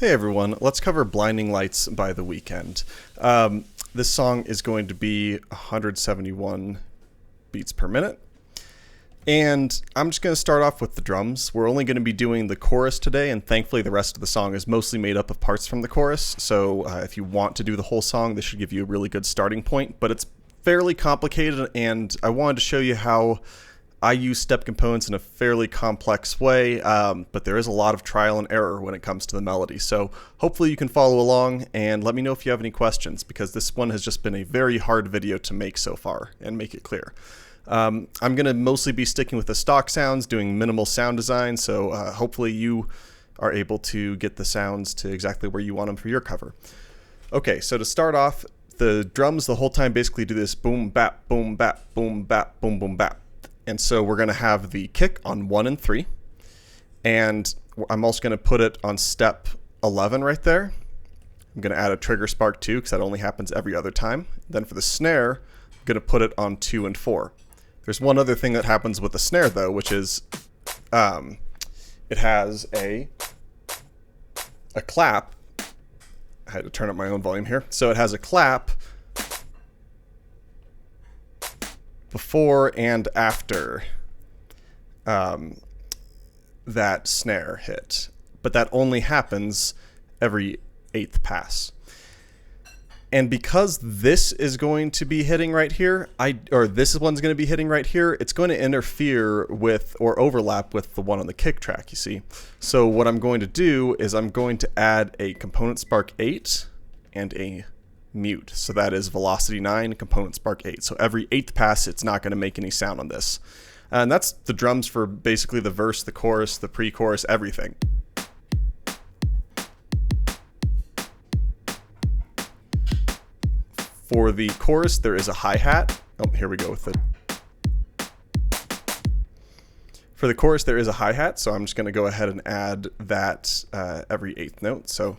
Hey everyone, let's cover Blinding Lights by The Weeknd. This song is going to be 171 beats per minute. And I'm just going to start off with the drums. We're only going to be doing the chorus today, and thankfully the rest of the song is mostly made up of parts from the chorus. So if you want to do the whole song, this should give you a really good starting point. But it's fairly complicated, and I wanted to show you how I use step components in a fairly complex way, but there is a lot of trial and error when it comes to the melody. So hopefully you can follow along and let me know if you have any questions, because this one has just been a very hard video to make so far and make it clear. I'm going to mostly be sticking with the stock sounds, doing minimal sound design, so hopefully you are able to get the sounds to exactly where you want them for your cover. Okay, so to start off, the drums the whole time basically do this boom, bap, boom, bap, boom, bap, boom, boom, bap. And so we're going to have the kick on 1 and 3. And I'm also going to put it on step 11 right there. I'm going to add a trigger spark too, because that only happens every other time. Then for the snare, I'm going to put it on 2 and 4. There's one other thing that happens with the snare though, which is it has a clap. I had to turn up my own volume here. So it has a clap before and after that snare hit, but that only happens every 8th pass. And because this is going to be hitting right here, this one's going to be hitting right here, it's going to interfere with or overlap with the one on the kick track, you see. So what I'm going to do is I'm going to add a component spark 8 and a mute. So that is velocity 9, component spark 8. So every 8th pass, it's not going to make any sound on this. And that's the drums for basically the verse, the chorus, the pre-chorus, everything. For the chorus, there is a hi-hat. Oh, here we go with it. For the chorus, there is a hi-hat, so I'm just going to go ahead and add that every 8th note. So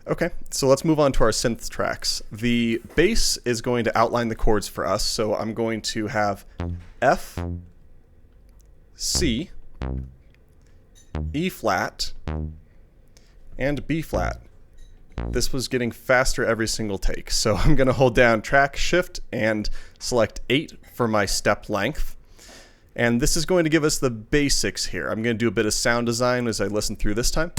okay, so let's move on to our synth tracks. The bass is going to outline the chords for us, so I'm going to have F, C, E flat, and B flat. This was getting faster every single take, so I'm going to hold down track shift and select 8 for my step length. And this is going to give us the basics here. I'm going to do a bit of sound design as I listen through this time.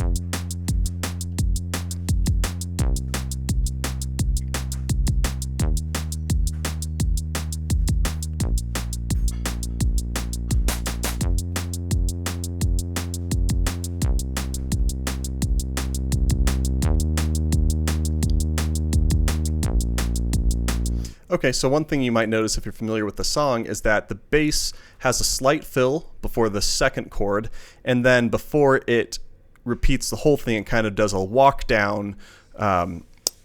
Okay, so one thing you might notice if you're familiar with the song is that the bass has a slight fill before the second chord, and then before it repeats the whole thing, it kind of does a walk down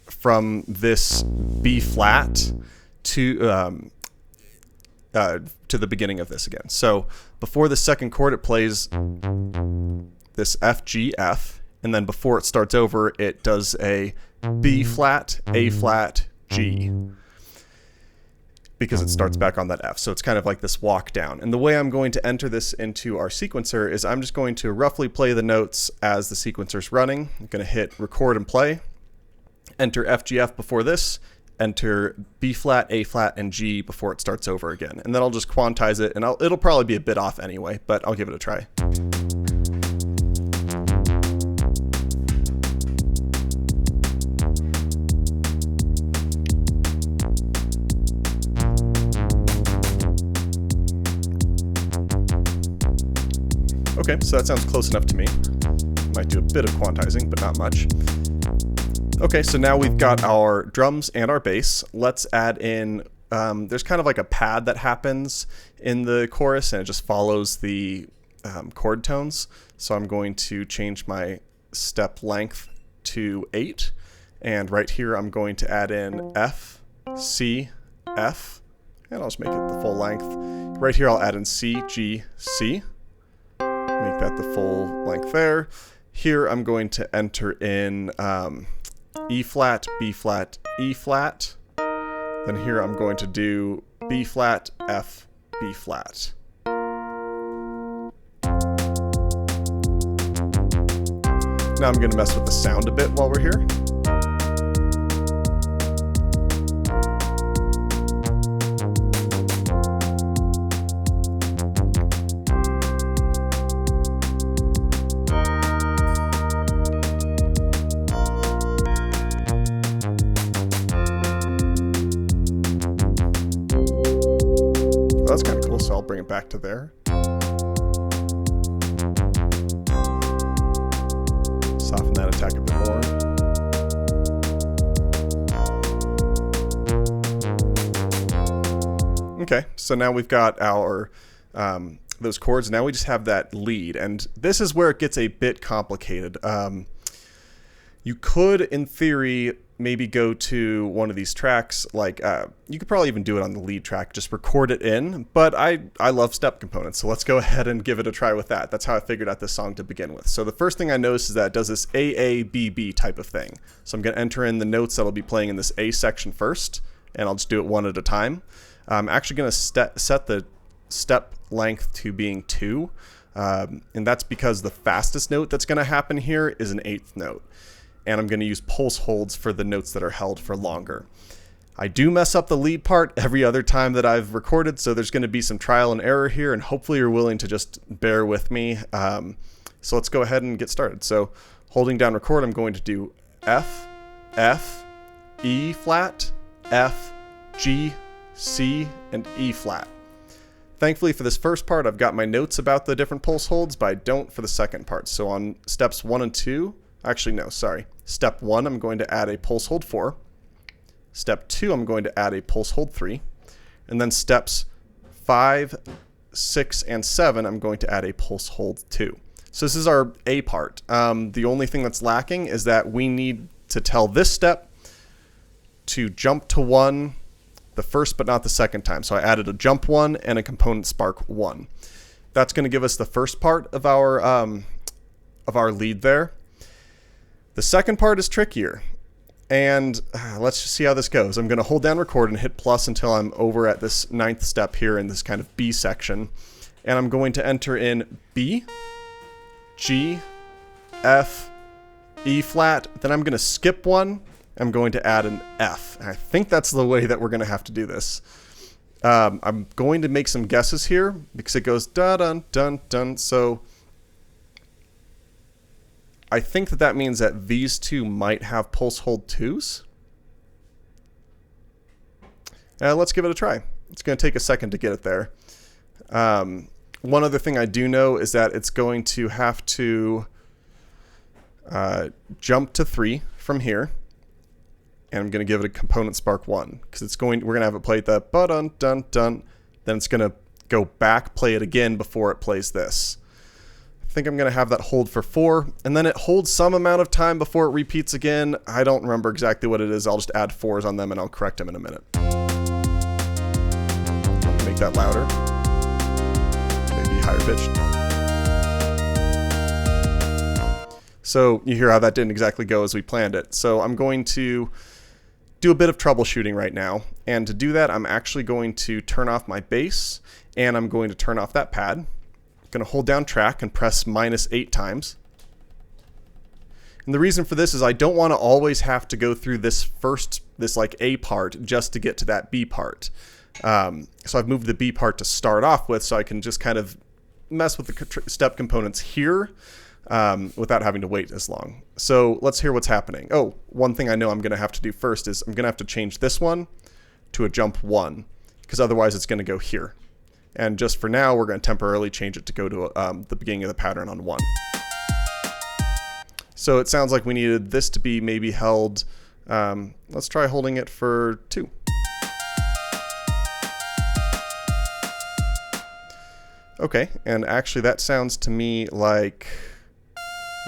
from this B flat to the beginning of this again. So before the second chord, it plays this F, G, F, and then before it starts over, it does a B flat, A flat, G, because it starts back on that F. So it's kind of like this walk down. And the way I'm going to enter this into our sequencer is I'm just going to roughly play the notes as the sequencer's running. I'm going to hit record and play, enter F, G, F before this, enter B flat, A flat, and G before it starts over again. And then I'll just quantize it, and it'll probably be a bit off anyway, but I'll give it a try. Okay, so that sounds close enough to me. Might do a bit of quantizing, but not much. Okay, so now we've got our drums and our bass. Let's add in, there's kind of like a pad that happens in the chorus, and it just follows the chord tones. So I'm going to change my step length to 8. And right here, I'm going to add in F, C, F, and I'll just make it the full length. Right here, I'll add in C, G, C. Make that the full length there. Here I'm going to enter in E flat, B flat, E flat. Then here I'm going to do B flat, F, B flat. now I'm going to mess with the sound a bit while we're here. That's kind of cool, so I'll bring it back to there. Soften that attack a bit more. Okay, so now we've got our those chords. Now we just have that lead, and this is where it gets a bit complicated. You could, in theory, maybe go to one of these tracks, like you could probably even do it on the lead track, just record it in, but I love step components, so let's go ahead and give it a try with that. That's how I figured out this song to begin with. So the first thing I noticed is that it does this AABB type of thing. So I'm going to enter in the notes that'll be playing in this A section first, and I'll just do it one at a time. I'm actually going to set the step length to being 2, and that's because the fastest note that's going to happen here is an 8th note. And I'm going to use pulse holds for the notes that are held for longer. I do mess up the lead part every other time that I've recorded, so there's going to be some trial and error here, and hopefully you're willing to just bear with me. So let's go ahead and get started. So holding down record, I'm going to do F, F, E flat, F, G, C, and E flat. Thankfully for this first part, I've got my notes about the different pulse holds, but I don't for the second part. So on steps 1 and 2, actually no, sorry. Step 1, I'm going to add a pulse hold 4. Step 2, I'm going to add a pulse hold 3. And then steps 5, 6, and 7, I'm going to add a pulse hold 2. So this is our A part. The only thing that's lacking is that we need to tell this step to jump to 1 the first but not the second time. So I added a jump 1 and a component spark 1. That's going to give us the first part of our lead there. The second part is trickier, and let's just see how this goes. I'm going to hold down record and hit plus until I'm over at this 9th step here in this kind of B section, and I'm going to enter in B, G, F, E flat, then I'm going to skip 1, I'm going to add an F, and I think that's the way that we're going to have to do this. I'm going to make some guesses here, because it goes dun-dun-dun-dun, so I think that means that these two might have pulse hold 2s. Let's give it a try. It's going to take a second to get it there. One other thing I do know is that it's going to have to jump to 3 from here. And I'm going to give it a component spark 1 because we're going to have it play the ba-dun dun dun. Then it's going to go back, play it again before it plays this. I think I'm going to have that hold for 4, and then it holds some amount of time before it repeats again. I don't remember exactly what it is. I'll just add 4s on them, and I'll correct them in a minute. Make that louder. Maybe higher pitched. So you hear how that didn't exactly go as we planned it. So I'm going to do a bit of troubleshooting right now, and to do that, I'm actually going to turn off my bass, and I'm going to turn off that pad. Going to hold down track and press -8 times. And the reason for this is I don't want to always have to go through this like A part just to get to that B part. So I've moved the B part to start off with, so I can just kind of mess with the step components here without having to wait as long. So let's hear what's happening. Oh, one thing I know I'm going to have to do first is I'm going to have to change this one to a jump 1, because otherwise it's going to go here. And just for now, we're going to temporarily change it to go to the beginning of the pattern on 1. So it sounds like we needed this to be maybe held. Let's try holding it for 2. Okay, and actually that sounds to me like...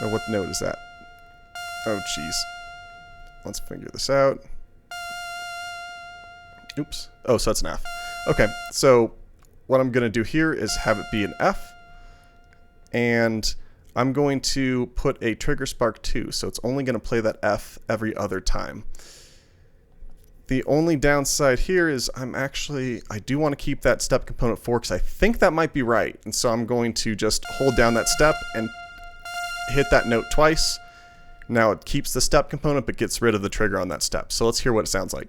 Oh, what note is that? Oh, jeez. Let's figure this out. Oops. Oh, so that's an F. Okay, so what I'm going to do here is have it be an F, and I'm going to put a trigger spark 2, so it's only going to play that F every other time. The only downside here is I do want to keep that step component 4 because I think that might be right, and so I'm going to just hold down that step and hit that note twice, Now it keeps the step component but gets rid of the trigger on that step. So let's hear what it sounds like.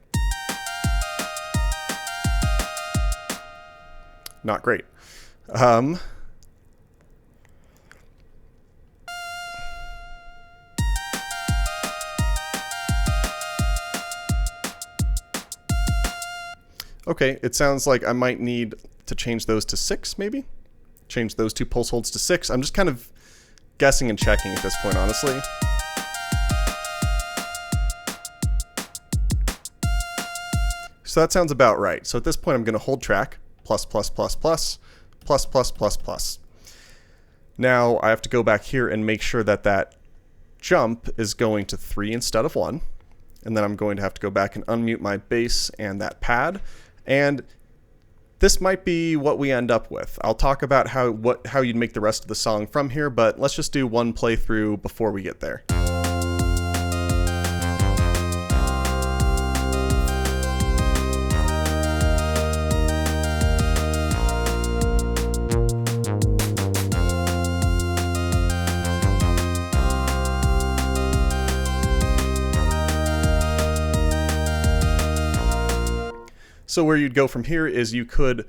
Not great. Okay, it sounds like I might need to change those to 6, maybe? Change those 2 pulse holds to 6. I'm just kind of guessing and checking at this point, honestly. So that sounds about right. So at this point, I'm going to hold track, plus, plus, plus, plus, plus, plus, plus, plus. Now I have to go back here and make sure that that jump is going to 3 instead of 1. And then I'm going to have to go back and unmute my bass and that pad. And this might be what we end up with. I'll talk about how you'd make the rest of the song from here, but let's just do one playthrough before we get there. So where you'd go from here is you could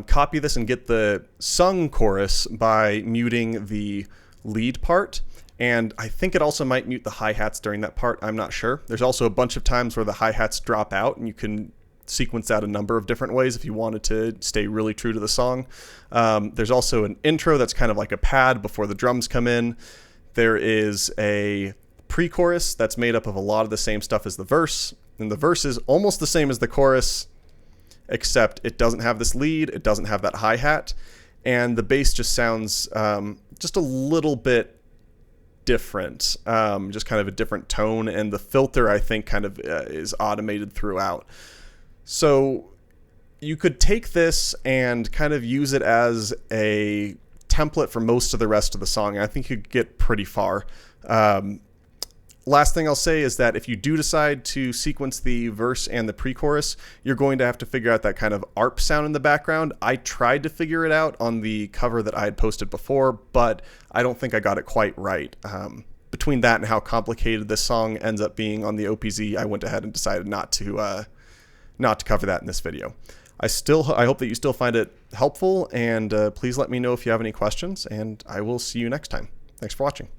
copy this and get the sung chorus by muting the lead part. And I think it also might mute the hi-hats during that part. I'm not sure. There's also a bunch of times where the hi-hats drop out, and you can sequence that a number of different ways if you wanted to stay really true to the song. There's also an intro that's kind of like a pad before the drums come in. There is a pre-chorus that's made up of a lot of the same stuff as the verse. And the verse is almost the same as the chorus, except it doesn't have this lead, it doesn't have that hi-hat, and the bass just sounds just a little bit different, just kind of a different tone, and the filter, I think, kind of is automated throughout. So you could take this and kind of use it as a template for most of the rest of the song. I think you could get pretty far. Last thing I'll say is that if you do decide to sequence the verse and the pre-chorus, you're going to have to figure out that kind of ARP sound in the background. I tried to figure it out on the cover that I had posted before, but I don't think I got it quite right. Between that and how complicated this song ends up being on the OPZ, I went ahead and decided not to cover that in this video. I hope that you still find it helpful, and please let me know if you have any questions, and I will see you next time. Thanks for watching.